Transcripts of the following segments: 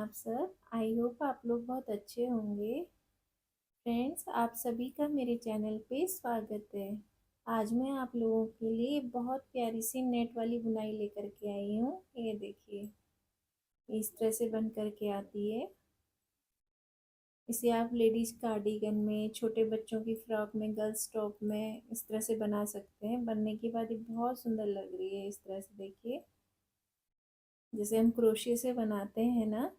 आप सब। I hope आप लोग बहुत अच्छे होंगे। फ्रेंड्स, आप सभी का मेरे चैनल पे स्वागत है। आज मैं आप लोगों के लिए बहुत प्यारी सी नेट वाली बुनाई लेकर के आई हूँ। ये देखिए, इस तरह से बन करके आती है। इसे आप लेडीज कार्डिगन में, छोटे बच्चों की फ्रॉक में, गर्ल्स टॉप में इस तरह से बना सकते हैं। बनने के बाद ये बहुत सुंदर लग रही है। इस तरह से देखिए, जैसे हम क्रोशिया से बनाते हैं ना,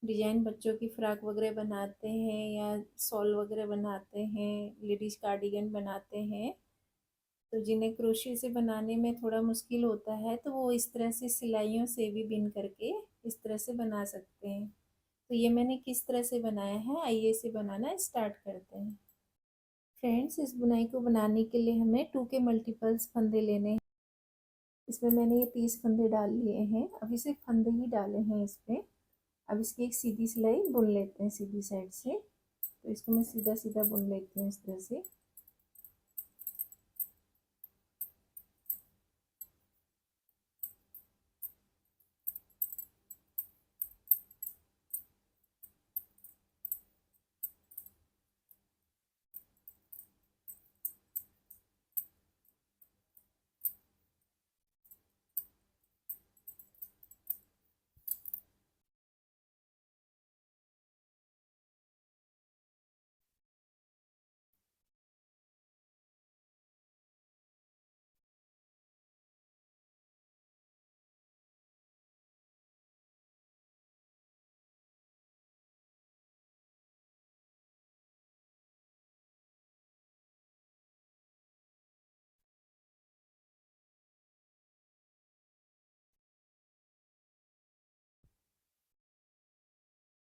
डिजाइन बच्चों की फ्रॉक वगैरह बनाते हैं या सॉल वगैरह बनाते हैं, लेडीज कार्डिगन बनाते हैं, तो जिन्हें क्रोशिया से बनाने में थोड़ा मुश्किल होता है तो वो इस तरह से सिलाइयों से भी बिन करके इस तरह से बना सकते हैं। तो ये मैंने किस तरह से बनाया है, आइए इसे बनाना स्टार्ट करते हैं। फ्रेंड्स, इस बुनाई को बनाने के लिए हमें 2 के मल्टीपल्स फंदे लेने हैं। इसमें मैंने ये 30 फंदे डाल लिए हैं। अभी सिर्फ फंदे ही डाले हैं इसमें। अब इसकी एक सीधी सिलाई बुन लेते हैं सीधी साइड से। तो इसको मैं सीधा सीधा बुन लेती हूँ इस तरह से।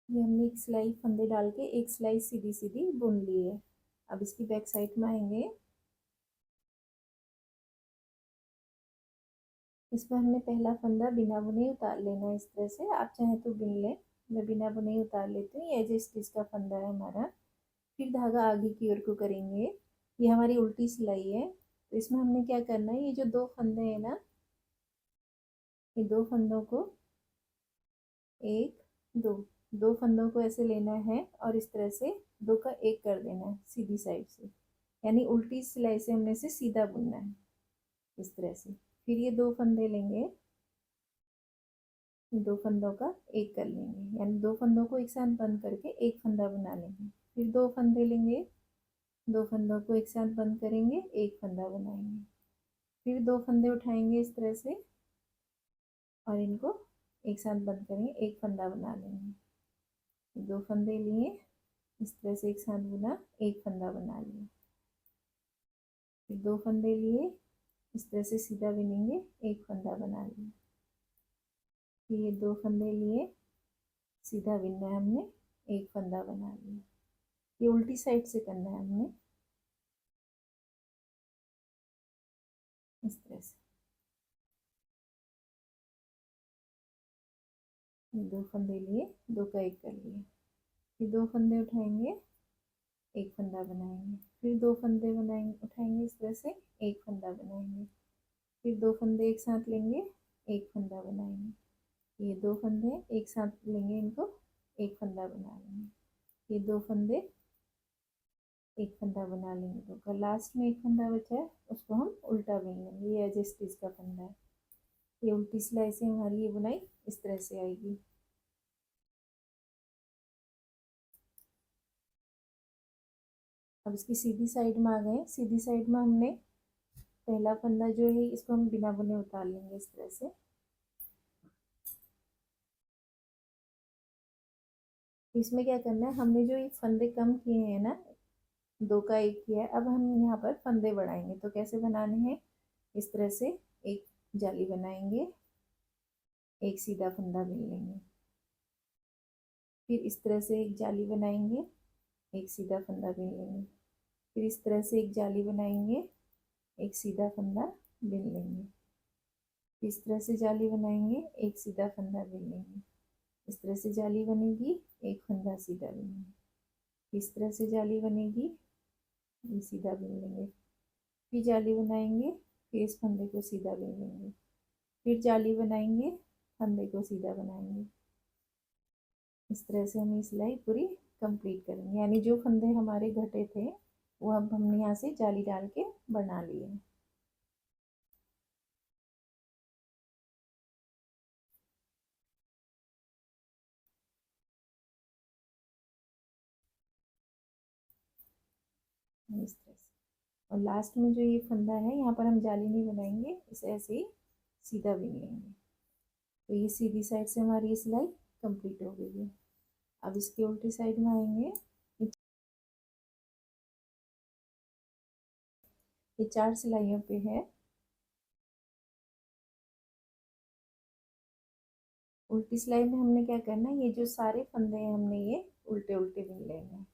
ये हमने एक सिलाई फंदे डाल के एक सिलाई सीधी सीधी बुन ली है। अब इसकी बैक साइड में आएंगे। इसमें हमने पहला फंदा बिना बुने उतार लेना है इस तरह से। आप चाहें तो बुन लें, मैं बिना बुने उतार लेती हूँ। ये जो स्टिच का फंदा है हमारा। फिर धागा आगे की ओर को करेंगे। ये हमारी उल्टी सिलाई है। तो इसमें हमने क्या करना है, ये जो 2 फंदे हैं ना, ये 2 फंदों को, एक, दो, 2 फंदों को ऐसे लेना है और इस तरह से 2 का एक कर देना है सीधी साइड से। यानी उल्टी सिलाई से हमने इसे सीधा बुनना है इस तरह से। फिर ये 2 फंदे लेंगे, 2 फंदों का एक कर लेंगे, यानी 2 फंदों को एक साथ बंद करके एक फंदा बना लेंगे। फिर 2 फंदे लेंगे, 2 फंदों को एक साथ बंद करेंगे, एक फंदा बनाएंगे। फिर 2 फंदे उठाएंगे इस तरह से और इनको एक साथ बंद करेंगे, एक फंदा बना लेंगे। 2 फंदे लिए, इस तरह से एक साथ बुना, एक फंदा बना लिया। फिर 2 फंदे लिए, इस तरह से सीधा बिनेंगे, एक फंदा बना लिया। फिर ये 2 फंदे लिए, सीधा बिनना है हमने, एक फंदा बना लिया। ये उल्टी साइड से करना है हमने इस तरह से। 2 फंदे लिए, 2 का एक कर लिए। फिर 2 फंदे उठाएंगे, एक फंदा बनाएंगे। फिर 2 फंदे बनाएंगे, उठाएंगे इस तरह से, एक फंदा बनाएंगे। फिर 2 फंदे एक साथ लेंगे, एक फंदा बनाएंगे। ये 2 फंदे एक साथ लेंगे, इनको एक फंदा बना लेंगे। ये 2 फंदे एक फंदा बना लेंगे, 2 का। लास्ट में एक फंदा बचा है, उसको हम उल्टा बुन लेंगे। ये एज स्टिच का फंदा है। ये उल्टी सिलाई से हमारी ये बुनाई इस तरह से आएगी। अब इसकी सीधी साइड में आ गए। सीधी साइड में हमने पहला फंदा जो है इसको हम बिना बुने उतार लेंगे इस तरह से। इसमें क्या करना है, हमने जो ये फंदे कम किए हैं ना, 2 का एक किया है, अब हम यहाँ पर फंदे बढ़ाएंगे। तो कैसे बनाने हैं, इस तरह से एक जाली बनाएंगे, एक सीधा फंदा बिन लेंगे। फिर इस तरह से एक जाली बनाएंगे, एक सीधा फंदा बिन लेंगे। फिर इस तरह से एक जाली बनाएंगे, एक सीधा फंदा बिन लेंगे। इस तरह से जाली बनाएंगे, एक सीधा फंदा बिन लेंगे। इस तरह से जाली बनेगी, एक फंदा सीधा बिनेंगे। इस तरह से जाली बनेगी, ये सीधा बिन लेंगे। फिर जाली बनाएंगे, फिर इस फंदे को सीधा बिन लेंगे। फिर जाली बनाएंगे, फंदे को सीधा बनाएंगे। इस तरह से हम ये सिलाई पूरी कंप्लीट करेंगे, यानी जो फंदे हमारे घटे थे वो अब हमने यहाँ से जाली डाल के बना लिए। इस तरह से, और लास्ट में जो ये फंदा है यहाँ पर हम जाली नहीं बनाएंगे, इसे ऐसे ही सीधा बिन लेंगे। तो ये सीधी साइड से हमारी ये सिलाई कंप्लीट हो गई है। अब इसके उल्टी साइड में आएंगे। ये 4 सिलाइयों पे है। उल्टी सिलाई में हमने क्या करना है, ये जो सारे फंदे हैं हमने ये उल्टे उल्टे बिन लेने।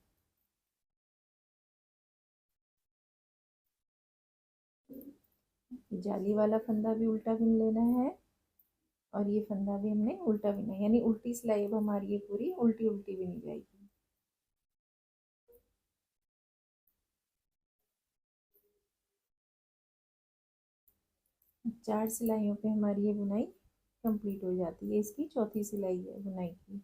जाली वाला फंदा भी उल्टा बिन लेना है और ये फंदा भी हमने उल्टा बिना है, यानी उल्टी सिलाई अब हमारी ये पूरी उल्टी उल्टी बिनी जाएगी। चार सिलाइयों पे हमारी ये बुनाई कंप्लीट हो जाती है। इसकी चौथी सिलाई है बुनाई की।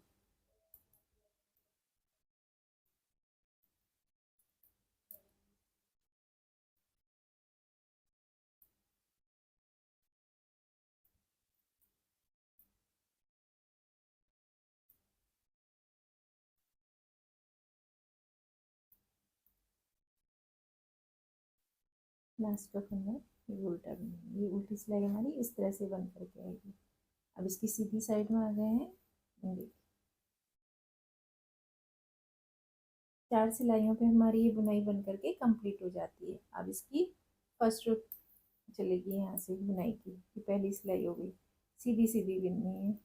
लास्ट का फंदा ये उल्टा बिना, ये उल्टी सिलाई हमारी इस तरह से बन करके आएगी। अब इसकी सीधी साइड में आ गए हैं। देखिए 4 सिलाइयों पे हमारी ये बुनाई बन करके कंप्लीट हो जाती है। अब इसकी फर्स्ट रो चलेगी यहाँ से बुनाई की, ये पहली सिलाई हो गई, सीधी सीधी बिननी है।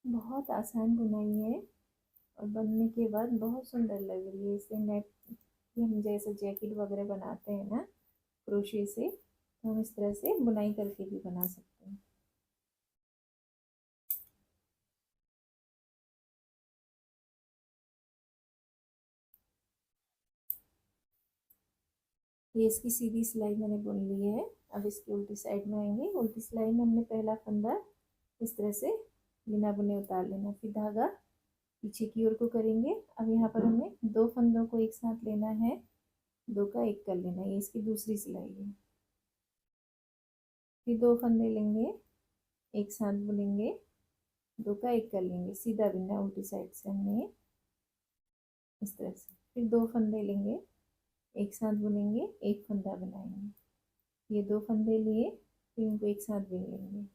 बहुत आसान बुनाई है और बनने के बाद बहुत सुंदर लग रही है। इसे नेट, ये हम जैसे जैकेट वगैरह बनाते हैं ना क्रोशे से, तो हम इस तरह से बुनाई करके भी बना सकते हैं। ये इसकी सीधी सिलाई मैंने बुन ली है। अब इसकी उल्टी साइड में आएंगे। उल्टी सिलाई में हमने पहला फंदा इस तरह से बिना बुने उतार लेना, फिर धागा पीछे की ओर को करेंगे। अब यहाँ पर हमें दो फंदों को एक साथ लेना है, दो का एक कर लेना, ये इसकी दूसरी सिलाई है। फिर दो फंदे लेंगे, एक साथ बुनेंगे, दो का एक कर लेंगे, सीधा बिनना उल्टी साइड से हमने इस तरह से। फिर दो फंदे लेंगे, एक साथ बुनेंगे, एक फंदा बनाएंगे। ये दो फंदे लिए, फिर इनको एक साथ बुन लेंगे,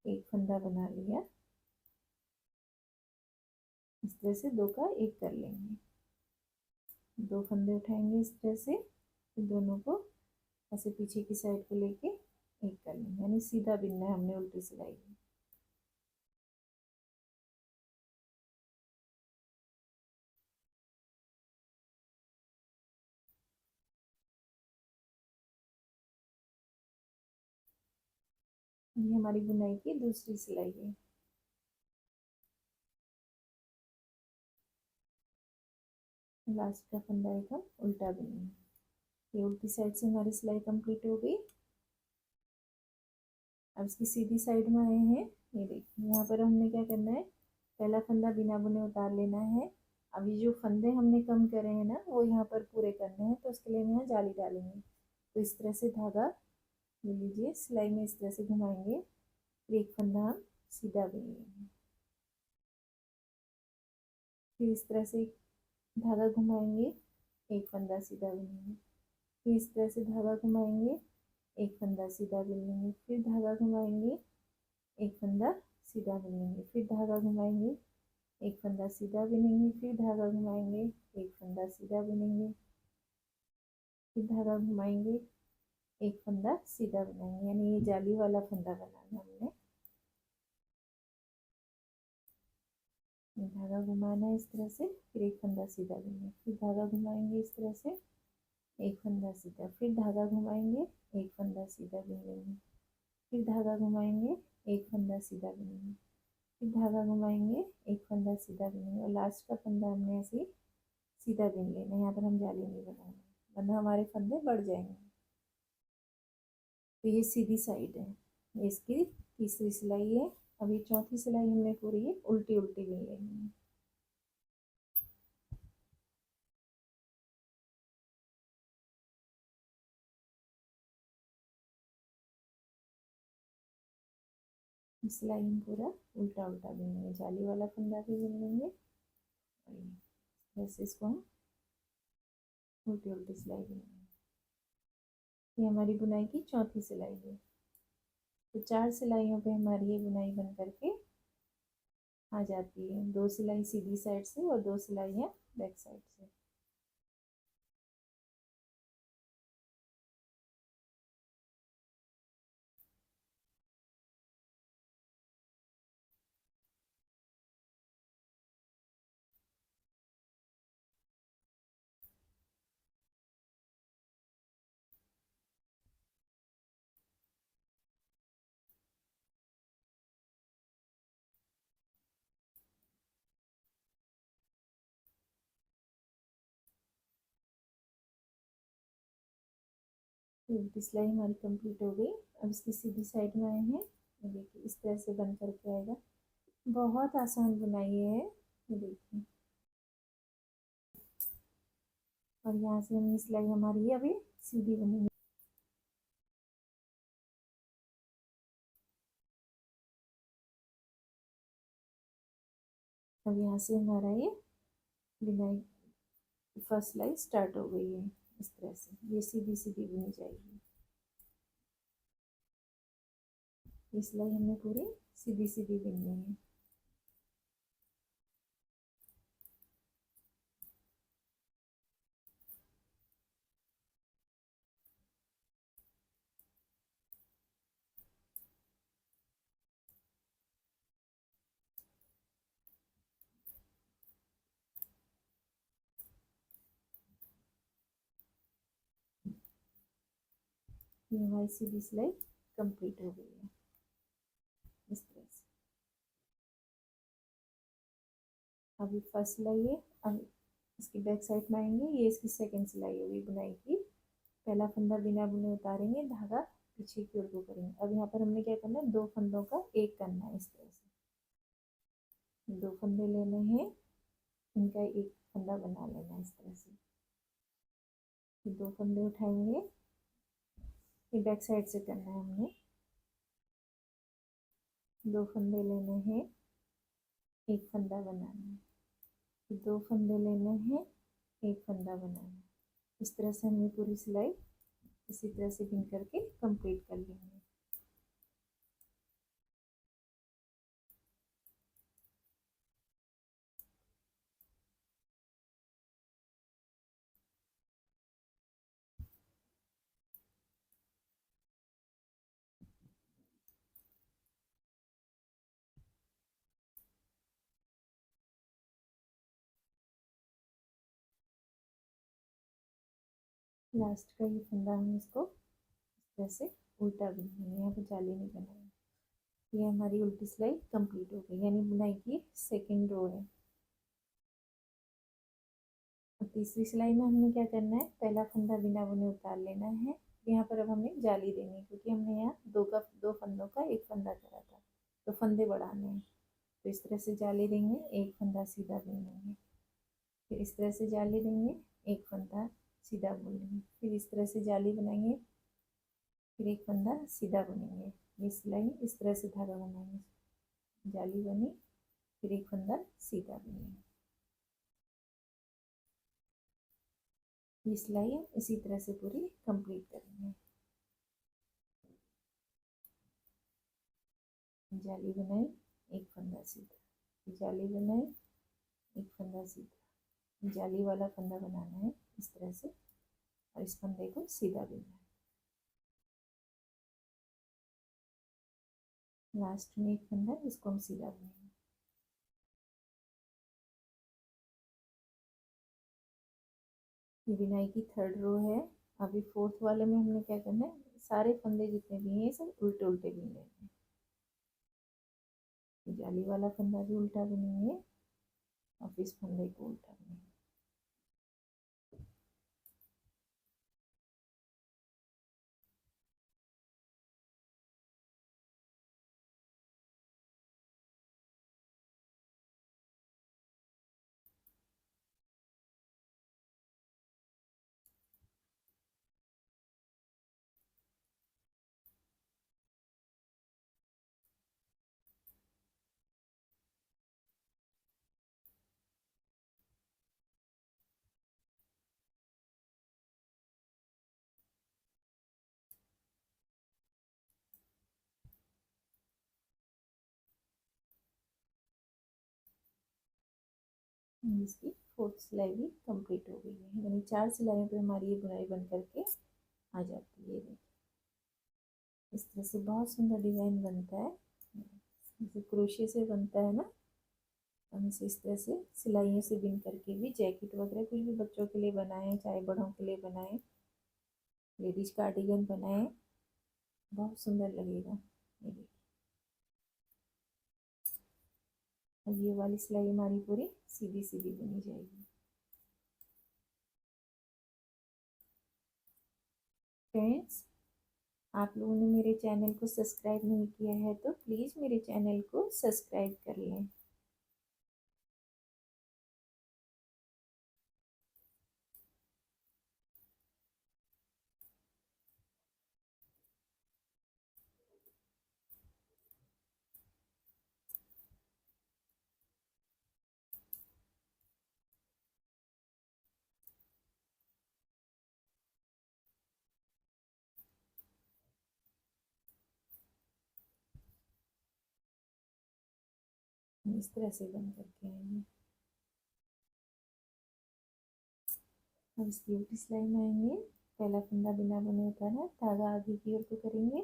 एक फंदा बना लिया। इस तरह से दो का एक कर लेंगे, दो फंदे उठाएंगे इस तरह से, फिर दोनों को ऐसे पीछे की साइड को लेके एक कर लेंगे, यानी सीधा बिनना है हमने उल्टी सिलाई में। ये हमारी बुनाई की दूसरी सिलाई है। लास्ट का फंदा एक हम उल्टा बुनेंगे। ये उल्टी साइड से हमारी सिलाई कंप्लीट हो गई। अब इसकी सीधी साइड में आए हैं। ये देखिए यहाँ पर हमने क्या करना है, पहला फंदा बिना बुने उतार लेना है। अब ये जो फंदे हमने कम करे हैं ना वो यहाँ पर पूरे करने हैं, तो उसके लिए हम यहाँ जाली डालेंगे। तो इस तरह से धागा ले लीजिए, सिलाई में इस तरह से घुमाएंगे, फिर एक फंदा हम सीधा बुन लेंगे। फिर इस तरह से धागा घुमाएंगे, एक फंदा सीधा बुनेंगे, फिर इस तरह से धागा घुमाएंगे, एक फंदा सीधा बुन लेंगे, फिर धागा घुमाएंगे, एक फंदा सीधा बुनेंगे, फिर धागा घुमाएंगे, एक फंदा सीधा बुनेंगे, फिर धागा घुमाएंगे, एक फंदा सीधा बुनेंगे, फिर धागा घुमाएंगे, एक फंदा सीधा बनाएंगे, यानी ये जाली वाला फंदा बनाना हमने। धागा घुमाना है इस तरह से, फिर एक फंदा सीधा बिनना, फिर धागा घुमाएंगे इस तरह से, एक फंदा सीधा, फिर धागा घुमाएंगे, एक फंदा सीधा बिन लेंगे, फिर धागा घुमाएंगे, एक फंदा सीधा बिनेंगे, फिर धागा घुमाएंगे, एक फंदा सीधा बिनेंगे, और लास्ट का फंदा हमने ऐसे सीधा बिन लेना है। यहाँ पर हम जाली नहीं बनाएंगे वरना हमारे फंदे बढ़ जाएंगे। तो ये सीधी साइड है, ये इसकी तीसरी सिलाई है। अभी चौथी सिलाई हमने पूरी है उल्टी उल्टी बिन लेनी है। सिलाई हम पूरा उल्टा उल्टा बिनेंगे, जाली वाला फंदा भी बिन लेंगे, और बस इसको हम उल्टी उल्टी सिलाई बिनेंगे। ये हमारी बुनाई की चौथी सिलाई है। तो 4 सिलाइयों पे हमारी ये बुनाई बन करके आ जाती है। 2 सिलाई सीधी साइड से और 2 सिलाइयाँ बैक साइड से। उल्टी सिलाई हमारी कंप्लीट हो गई। अब इसकी सीधी साइड में आए हैं, ये देखिए इस तरह से बन करके आएगा। बहुत आसान बुनाई है ये देखिए। और यहाँ से हम सिलाई हमारी अभी सीधी बनेगी। अब यहाँ से हमारा ये बुनाई फर्स्ट सिलाई स्टार्ट हो गई है। इस तरह से ये सीधी सीधी बुनी जाएगी। ये सिलाई हमने पूरी सीधी सीधी बुननी है। ये हमारी सीधी सिलाई कंप्लीट हो गई है इस तरह से। अभी फर्स्ट सिलाई है, अब इसकी बैक साइड में आएंगे। ये इसकी सेकंड सिलाई होगी बुनाई की। पहला फंदा बिना बुने उतारेंगे, धागा पीछे की ओर को करेंगे। अब यहाँ पर हमने क्या करना है, 2 फंदों का एक करना है इस तरह से। 2 फंदे लेने हैं, इनका एक फंदा बना लेना है इस तरह से। 2 फंदे उठाएंगे, ये बैक साइड से करना है हमने। 2 फंदे लेने हैं, एक फंदा बनाना है। 2 फंदे लेने हैं, एक फंदा बनाना है। इस तरह से हमने पूरी सिलाई इसी तरह से बिन करके कंप्लीट कर लेंगे। लास्ट का ये फंदा हम इसको इस तरह से उल्टा बिनेंगे, यहाँ पर जाली नहीं बनाएंगे। ये हमारी उल्टी सिलाई कंप्लीट हो गई, यानी बुनाई की सेकेंड रो है। और तीसरी सिलाई में हमने क्या करना है, पहला फंदा बिना बुने उतार लेना है। यहाँ पर अब हमें जाली देनी है, क्योंकि हमने यहाँ 2 फंदों का एक फंदा करा था, तो फंदे बढ़ाने हैं। तो इस तरह से जाली देंगे, एक फंदा सीधा बुन लेंगे, फिर इस तरह से जाली देंगे, एक फंदा सीधा बुन लेंगे, फिर इस तरह से जाली बनाएंगे, फिर एक फंदा सीधा बुनेंगे। ये सिलाई इस तरह से धागा बनाएंगे, जाली बनी, फिर एक फंदा सीधा बुनेंगे। ये सिलाई इसी तरह से पूरी कंप्लीट करेंगे। जाली बनाई, एक फंदा सीधा, जाली बनाई, एक फंदा सीधा, जाली वाला फंदा बनाना है इस तरह से, और इस फंदे को सीधा देना है। लास्ट में एक फंदा, इसको हम सीधा बुनेंगे। ये बिनाई की थर्ड रो है। अभी फोर्थ वाले में हमने क्या करना है, सारे फंदे जितने भी हैं सब उल्टे उल्टे बिन लेने हैं। जाली वाला फंदा भी उल्टा बुनेंगे और इस फंदे को उल्टा बुनेंगे। इसकी फोर्थ सिलाई भी कंप्लीट हो गई है, यानी 4 सिलाइयों पे हमारी ये बुनाई बन करके आ जाती है। इस तरह से बहुत सुंदर डिजाइन बनता है, जैसे क्रोशे से बनता है ना। हम इसे इस तरह से सिलाइयों से बिन करके भी जैकेट वगैरह कुछ भी बच्चों के लिए बनाएं, चाहे बड़ों के लिए बनाएं, लेडीज कार्डिगन बनाएं, बहुत सुंदर लगेगा। ये देखिए, अब ये वाली सिलाई हमारी पूरी सीधी सीधी बनी जाएगी। फ्रेंड्स, आप लोगों ने मेरे चैनल को सब्सक्राइब नहीं किया है तो प्लीज़ मेरे चैनल को सब्सक्राइब कर लें। इस तरह से बन करके आएंगे। अब इसकी उल्टी सिलाई में आएंगे। पहला फंदा बिना बुने उतारा, धागा आगे की ओर को करेंगे।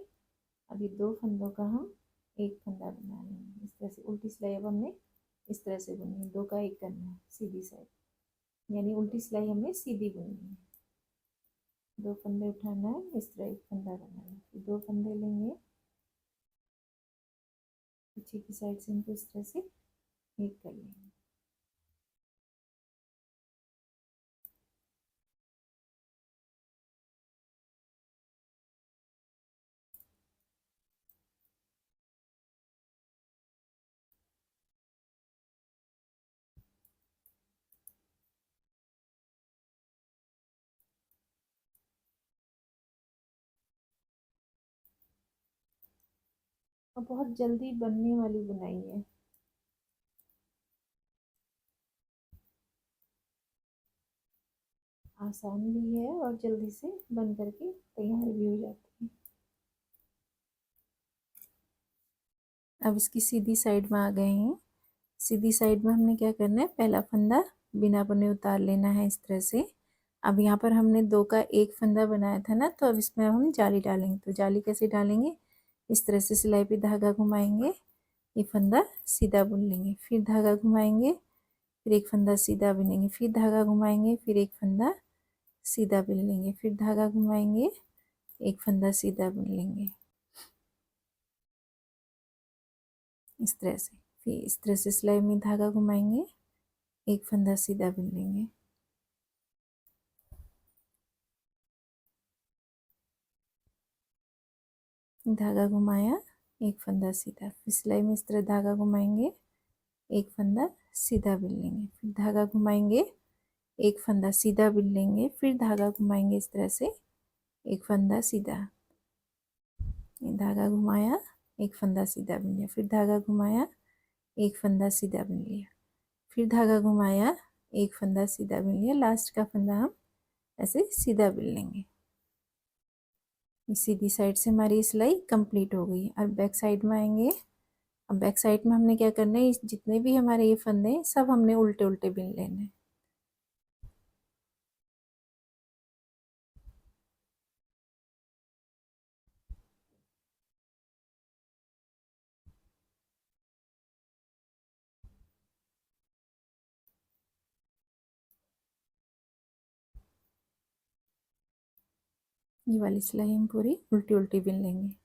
अभी 2 फंदों का हम एक फंदा बना लेंगे। इस तरह से उल्टी सिलाई अब हमने इस तरह से बुनी है, 2 का 1 करना है सीधी साइड, यानी उल्टी सिलाई हमने सीधी बुनी है। 2 फंदे उठाना है, इस तरह एक फंदा बनाना है, फिर 2 फंदे लेंगे, पीछे की साइड से इनको इस तरह से एक कर लेंगे। और बहुत जल्दी बनने वाली बुनाई है, आसान भी है और जल्दी से बन करके तैयार भी हो जाती है। अब इसकी सीधी साइड में आ गए हैं। सीधी साइड में हमने क्या करना है, पहला फंदा बिना बुने उतार लेना है इस तरह से। अब यहाँ पर हमने 2 का 1 फंदा बनाया था ना, तो अब इसमें हम जाली डालेंगे। तो जाली कैसे डालेंगे, इस तरह से सिलाई पे धागा घुमाएंगे, ये फंदा सीधा बुन लेंगे, फिर धागा घुमाएंगे, फिर एक फंदा सीधा बुनेंगे, फिर धागा घुमाएंगे, फिर एक फंदा सीधा बुन लेंगे, फिर धागा घुमाएंगे, एक फंदा सीधा बुन लेंगे, इस तरह से। फिर इस तरह से सिलाई में धागा घुमाएंगे, एक फंदा सीधा बुन लेंगे, धागा घुमाया, एक फंदा सीधा, फिर सिलाई में इस तरह धागा घुमाएंगे, एक फंदा सीधा बुन लेंगे, फिर धागा घुमाएंगे, एक फंदा सीधा बुन लेंगे, फिर धागा घुमाएंगे इस तरह से, एक फंदा सीधा, धागा घुमाया, एक फंदा सीधा बुन लिया, फिर धागा घुमाया, एक फंदा सीधा बुन लिया, फिर धागा घुमाया, एक फंदा सीधा बुन लिया, लास्ट का फंदा हम ऐसे सीधा बुन लेंगे। सीधी साइड से हमारी सिलाई कंप्लीट हो गई। अब बैक साइड में आएंगे। अब बैक साइड में हमने क्या करना है, जितने भी हमारे ये फंदे हैं सब हमने उल्टे उल्टे बुन लेने हैं। ये वाली सिलाई हम पूरी उल्टी उल्टी बिन लेंगे।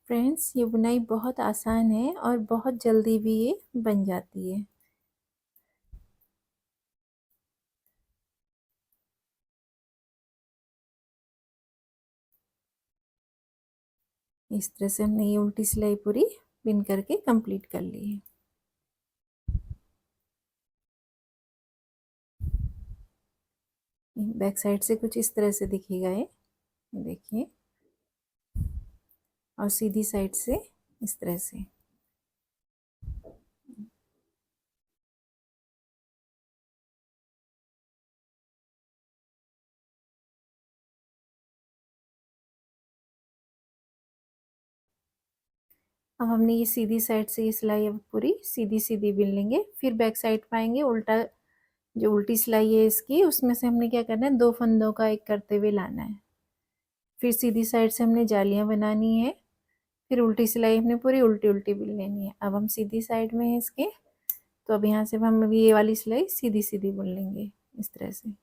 फ्रेंड्स, ये बुनाई बहुत आसान है और बहुत जल्दी भी ये बन जाती है। इस तरह से हमने ये उल्टी सिलाई पूरी बिन करके कंप्लीट कर ली है। बैक साइड से कुछ इस तरह से दिखेगा ये, देखिए, और सीधी साइड से इस तरह से। अब हमने ये सीधी साइड से ये सिलाई अब पूरी सीधी सीधी बिन लेंगे। फिर बैक साइड पाएंगे उल्टा, जो उल्टी सिलाई है इसकी, उसमें से हमने क्या करना है, 2 फंदों का एक करते हुए लाना है। फिर सीधी साइड से हमने जालियां बनानी है। फिर उल्टी सिलाई हमने पूरी उल्टी उल्टी बिन लेनी है। अब हम सीधी साइड में है इसके, तो अब यहाँ से हम ये वाली सिलाई सीधी सीधी बुन लेंगे इस तरह से।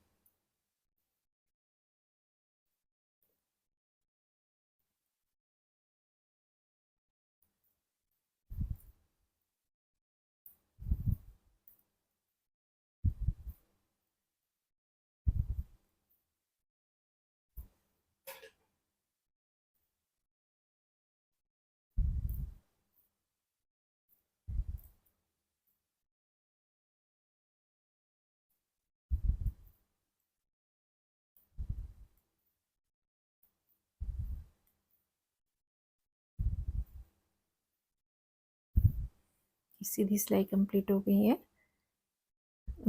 सीधी सिलाई कंप्लीट हो गई है।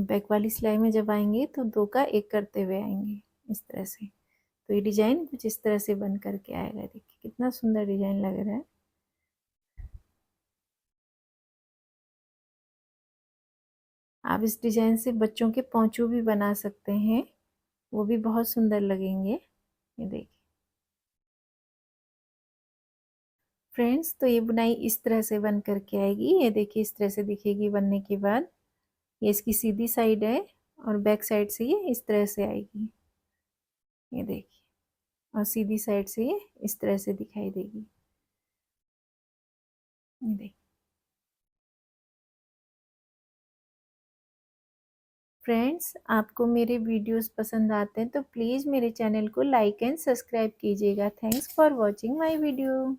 बैक वाली सिलाई में जब आएंगे तो 2 का एक करते हुए आएंगे इस तरह से। तो ये डिजाइन कुछ इस तरह से बन करके आएगा। देखिए कितना सुंदर डिजाइन लग रहा है। आप इस डिजाइन से बच्चों के पौंचू भी बना सकते हैं, वो भी बहुत सुंदर लगेंगे। ये देखिए फ्रेंड्स, तो ये बुनाई इस तरह से बन करके आएगी। ये देखिए इस तरह से दिखेगी बनने के बाद। ये इसकी सीधी साइड है और बैक साइड से ये इस तरह से आएगी। ये देखिए, और सीधी साइड से ये इस तरह से दिखाई देगी। ये देखिए फ्रेंड्स, आपको मेरे वीडियोस पसंद आते हैं तो प्लीज़ मेरे चैनल को लाइक एंड सब्सक्राइब कीजिएगा। Thanks for watching my video.